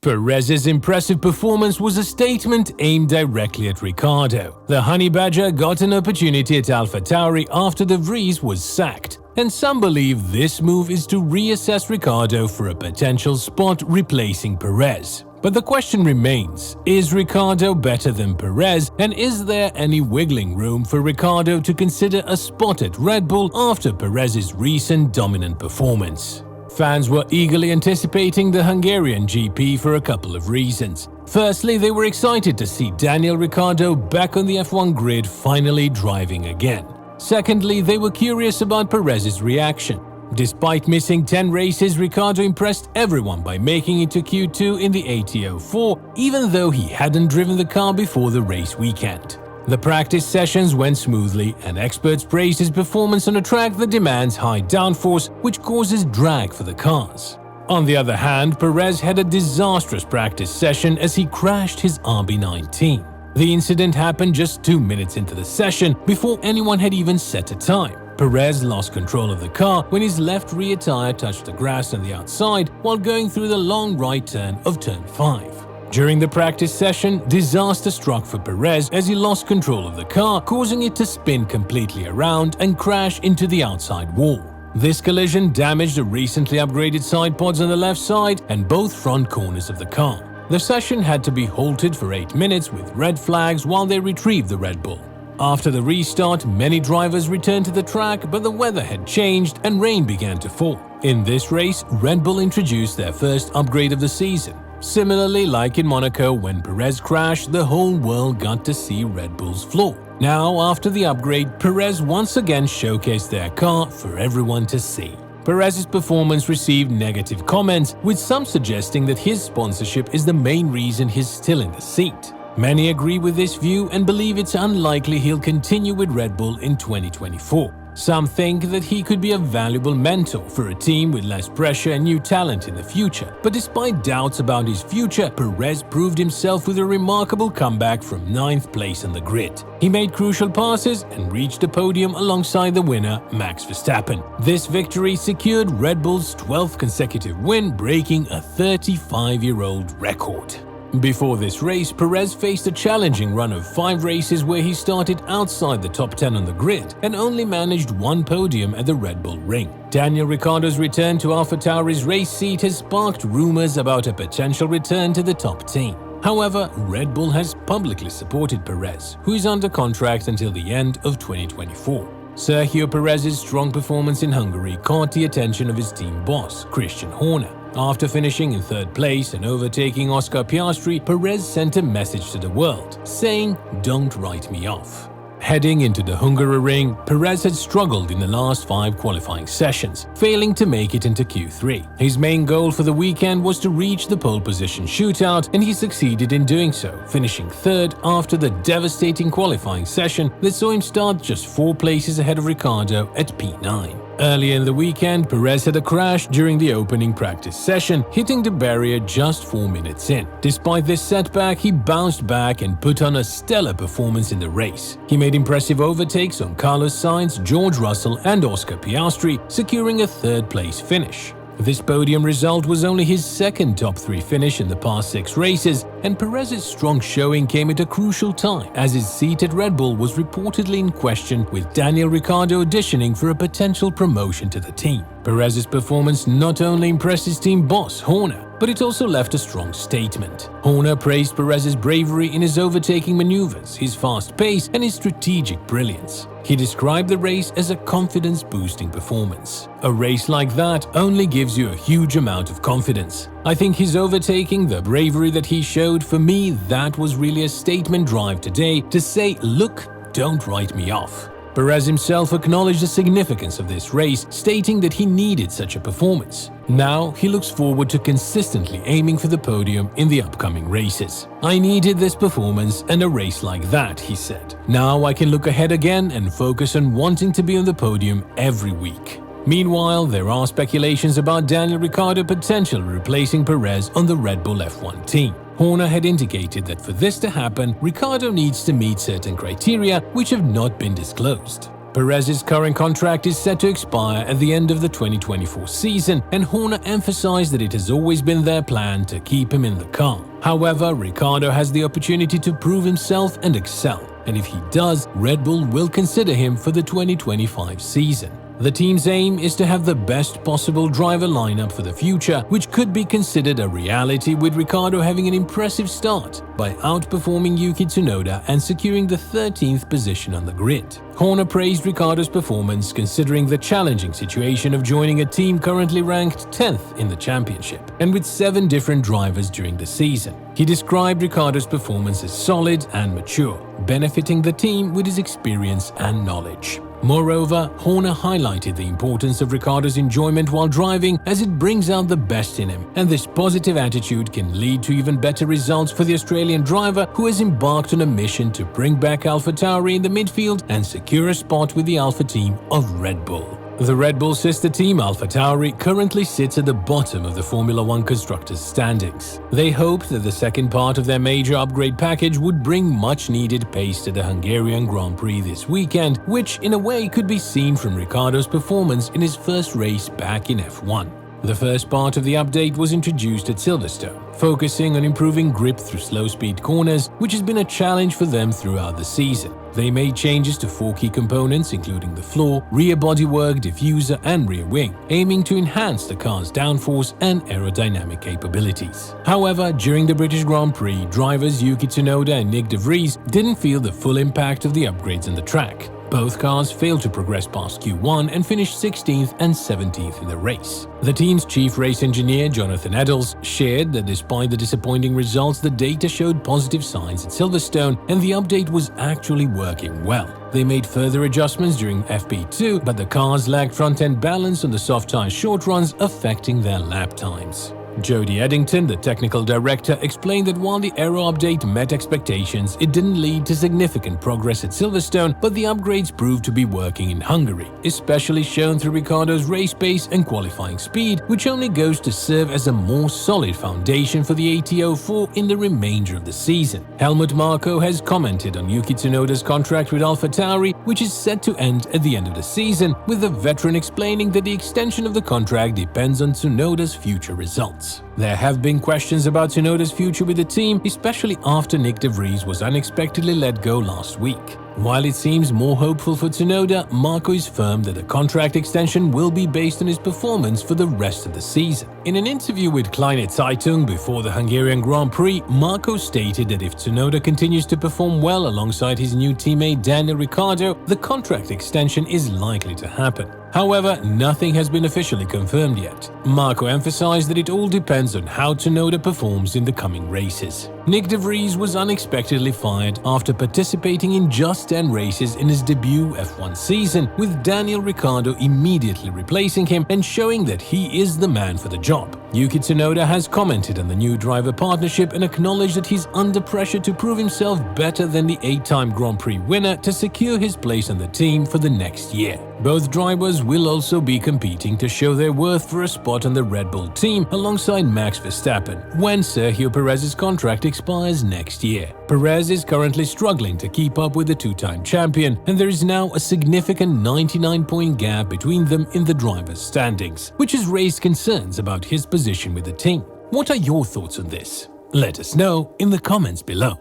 Perez's impressive performance was a statement aimed directly at Ricciardo. The Honey Badger got an opportunity at AlphaTauri after the Vries was sacked, and some believe this move is to reassess Ricciardo for a potential spot replacing Perez. But the question remains, is Ricciardo better than Perez, and is there any wiggling room for Ricciardo to consider a spot at Red Bull after Perez's recent dominant performance? Fans were eagerly anticipating the Hungarian GP for a couple of reasons. Firstly, they were excited to see Daniel Ricciardo back on the F1 grid finally driving again. Secondly, they were curious about Perez's reaction. Despite missing 10 races, Ricciardo impressed everyone by making it to Q2 in the AT04, even though he hadn't driven the car before the race weekend. The practice sessions went smoothly, and experts praised his performance on a track that demands high downforce, which causes drag for the cars. On the other hand, Perez had a disastrous practice session as he crashed his RB19. The incident happened just 2 minutes into the session, before anyone had even set a time. Perez lost control of the car when his left rear tire touched the grass on the outside while going through the long right turn of Turn 5. During the practice session, disaster struck for Perez as he lost control of the car, causing it to spin completely around and crash into the outside wall. This collision damaged the recently upgraded side pods on the left side and both front corners of the car. The session had to be halted for 8 minutes with red flags while they retrieved the Red Bull. After the restart, many drivers returned to the track, but the weather had changed and rain began to fall. In this race, Red Bull introduced their first upgrade of the season. Similarly, like in Monaco when Perez crashed, the whole world got to see Red Bull's flaw. Now, after the upgrade, Perez once again showcased their car for everyone to see. Perez's performance received negative comments, with some suggesting that his sponsorship is the main reason he's still in the seat. Many agree with this view and believe it's unlikely he'll continue with Red Bull in 2024. Some think that he could be a valuable mentor for a team with less pressure and new talent in the future. But despite doubts about his future, Perez proved himself with a remarkable comeback from 9th place on the grid. He made crucial passes and reached the podium alongside the winner, Max Verstappen. This victory secured Red Bull's 12th consecutive win, breaking a 35-year-old record. Before this race, Perez faced a challenging run of 5 races where he started outside the top 10 on the grid and only managed 1 podium at the Red Bull Ring. Daniel Ricciardo's return to AlphaTauri's race seat has sparked rumors about a potential return to the top team. However, Red Bull has publicly supported Perez, who is under contract until the end of 2024. Sergio Perez's strong performance in Hungary caught the attention of his team boss, Christian Horner. After finishing in 3rd place and overtaking Oscar Piastri, Perez sent a message to the world, saying, "Don't write me off." Heading into the Hungaroring, Perez had struggled in the last 5 qualifying sessions, failing to make it into Q3. His main goal for the weekend was to reach the pole position shootout, and he succeeded in doing so, finishing 3rd after the devastating qualifying session that saw him start just 4 places ahead of Ricciardo at P9. Earlier in the weekend, Perez had a crash during the opening practice session, hitting the barrier just 4 minutes in. Despite this setback, he bounced back and put on a stellar performance in the race. He made impressive overtakes on Carlos Sainz, George Russell and Oscar Piastri, securing a 3rd place finish. This podium result was only his 2nd top 3 finish in the past 6 races, and Perez's strong showing came at a crucial time as his seat at Red Bull was reportedly in question, with Daniel Ricciardo auditioning for a potential promotion to the team. Perez's performance not only impressed his team boss, Horner, but it also left a strong statement. Horner praised Perez's bravery in his overtaking maneuvers, his fast pace, and his strategic brilliance. He described the race as a confidence-boosting performance. A race like that only gives you a huge amount of confidence. I think his overtaking, the bravery that he showed, for me, that was really a statement drive today to say, look, don't write me off. Perez himself acknowledged the significance of this race, stating that he needed such a performance. Now, he looks forward to consistently aiming for the podium in the upcoming races. "I needed this performance and a race like that," he said. "Now I can look ahead again and focus on wanting to be on the podium every week." Meanwhile, there are speculations about Daniel Ricciardo potentially replacing Perez on the Red Bull F1 team. Horner had indicated that for this to happen, Ricciardo needs to meet certain criteria which have not been disclosed. Perez's current contract is set to expire at the end of the 2024 season, and Horner emphasized that it has always been their plan to keep him in the car. However, Ricciardo has the opportunity to prove himself and excel, and if he does, Red Bull will consider him for the 2025 season. The team's aim is to have the best possible driver lineup for the future, which could be considered a reality with Ricciardo having an impressive start by outperforming Yuki Tsunoda and securing the 13th position on the grid. Horner praised Ricciardo's performance considering the challenging situation of joining a team currently ranked 10th in the championship and with 7 different drivers during the season. He described Ricciardo's performance as solid and mature, benefiting the team with his experience and knowledge. Moreover, Horner highlighted the importance of Ricciardo's enjoyment while driving as it brings out the best in him, and this positive attitude can lead to even better results for the Australian driver who has embarked on a mission to bring back AlphaTauri in the midfield and secure a spot with the Alpha team of Red Bull. The Red Bull sister team AlphaTauri currently sits at the bottom of the Formula One constructors' standings. They hoped that the second part of their major upgrade package would bring much-needed pace to the Hungarian Grand Prix this weekend, which in a way could be seen from Ricciardo's performance in his first race back in F1. The first part of the update was introduced at Silverstone, focusing on improving grip through slow-speed corners, which has been a challenge for them throughout the season. They made changes to 4 key components including the floor, rear bodywork, diffuser and rear wing, aiming to enhance the car's downforce and aerodynamic capabilities. However, during the British Grand Prix, drivers Yuki Tsunoda and Nick de Vries didn't feel the full impact of the upgrades on the track. Both cars failed to progress past Q1 and finished 16th and 17th in the race. The team's chief race engineer, Jonathan Eddles, shared that despite the disappointing results, the data showed positive signs at Silverstone and the update was actually working well. They made further adjustments during FP2, but the cars lacked front-end balance on the soft tire short runs, affecting their lap times. Jody Eddington, the technical director, explained that while the aero update met expectations, it didn't lead to significant progress at Silverstone, but the upgrades proved to be working in Hungary, especially shown through Ricciardo's race pace and qualifying speed, which only goes to serve as a more solid foundation for the AT04 in the remainder of the season. Helmut Marko has commented on Yuki Tsunoda's contract with AlphaTauri, which is set to end at the end of the season, with the veteran explaining that the extension of the contract depends on Tsunoda's future results. There have been questions about Tsunoda's future with the team, especially after Nick de Vries was unexpectedly let go last week. While it seems more hopeful for Tsunoda, Marko is firm that the contract extension will be based on his performance for the rest of the season. In an interview with Kleine Zeitung before the Hungarian Grand Prix, Marko stated that if Tsunoda continues to perform well alongside his new teammate Daniel Ricciardo, the contract extension is likely to happen. However, nothing has been officially confirmed yet. Marko emphasized that it all depends on how Tsunoda performs in the coming races. Nick de Vries was unexpectedly fired after participating in just 10 races in his debut F1 season, with Daniel Ricciardo immediately replacing him and showing that he is the man for the job. Yuki Tsunoda has commented on the new driver partnership and acknowledged that he's under pressure to prove himself better than the 8-time Grand Prix winner to secure his place on the team for the next year. Both drivers will also be competing to show their worth for a spot on the Red Bull team alongside Max Verstappen when Sergio Perez's contract expires next year. Perez is currently struggling to keep up with the 2-time champion, and there is now a significant 99-point gap between them in the drivers' standings, which has raised concerns about his position with the team. What are your thoughts on this? Let us know in the comments below.